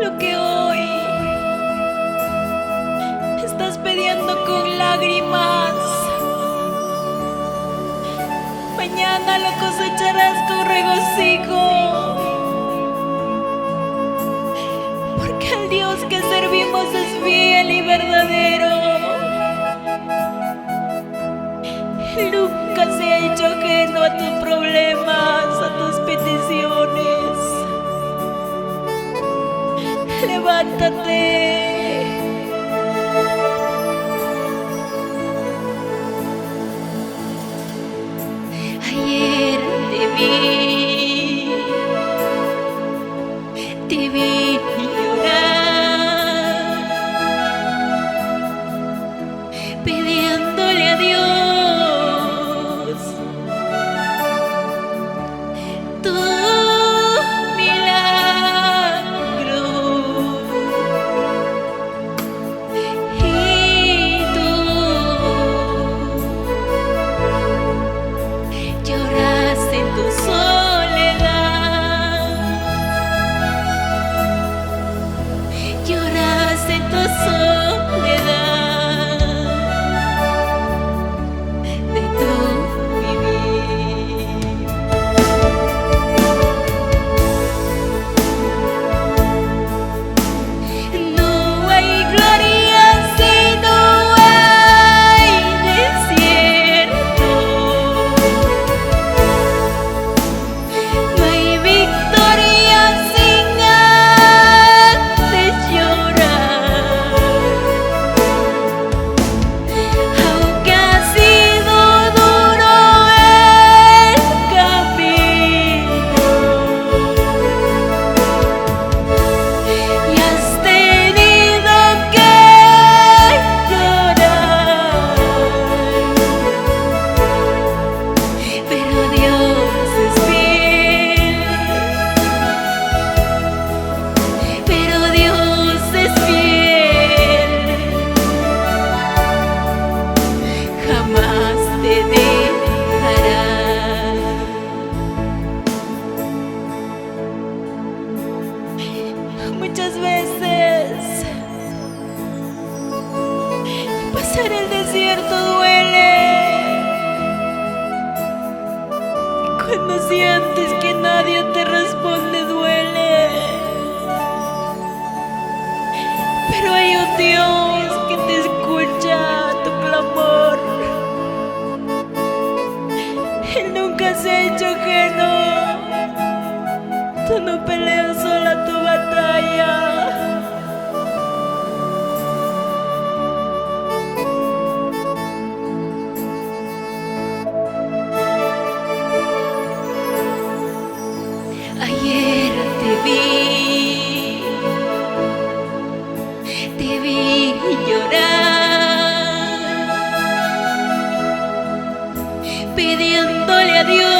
Lo que hoy estás pidiendo con lágrimas, mañana lo cosecharás con regocijo. Porque el Dios que servimos es fiel y verdadero. Él nunca se ha hecho ajeno a tus problemas, a tus peticiones. Levántate. Ayer te vi llorar, pidiéndole a Dios tu milagro. Y tú lloras en tu soledad, lloras en tu soledad de tu vivir. No hay gloria si no hay desierto. No hay victoria sin antes llorar. Aunque ha sido duro el camino y has tenido que llorar, pero Dios es fiel, pero Dios es fiel, jamás te dejará. Muchas veces pasar el desierto duele. Cuando sientes que nadie te responde duele. Pero hay un Dios que te escucha tu clamor. Él nunca se ha hecho ajeno. Tú no peleas sola tu batalla. Ayer te vi llorar, pidiéndole a Dios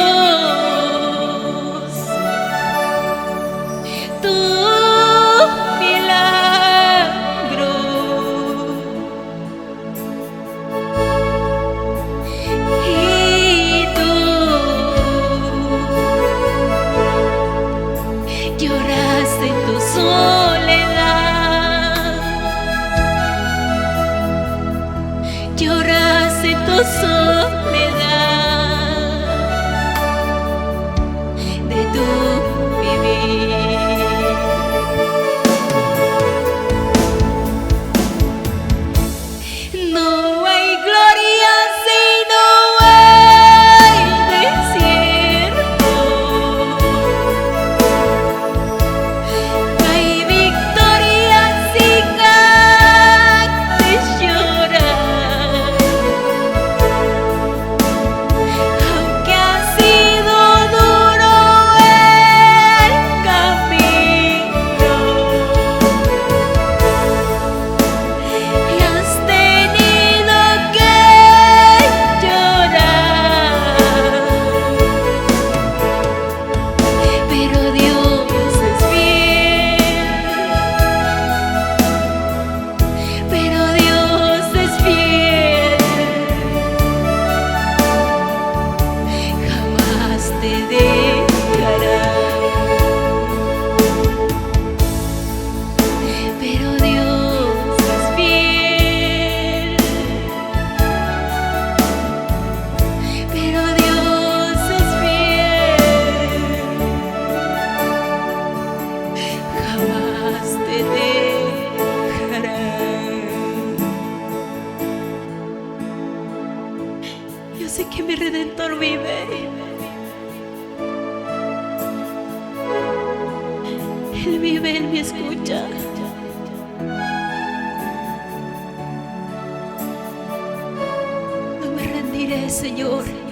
Él vive, Él me escucha. No me rendiré, Señor.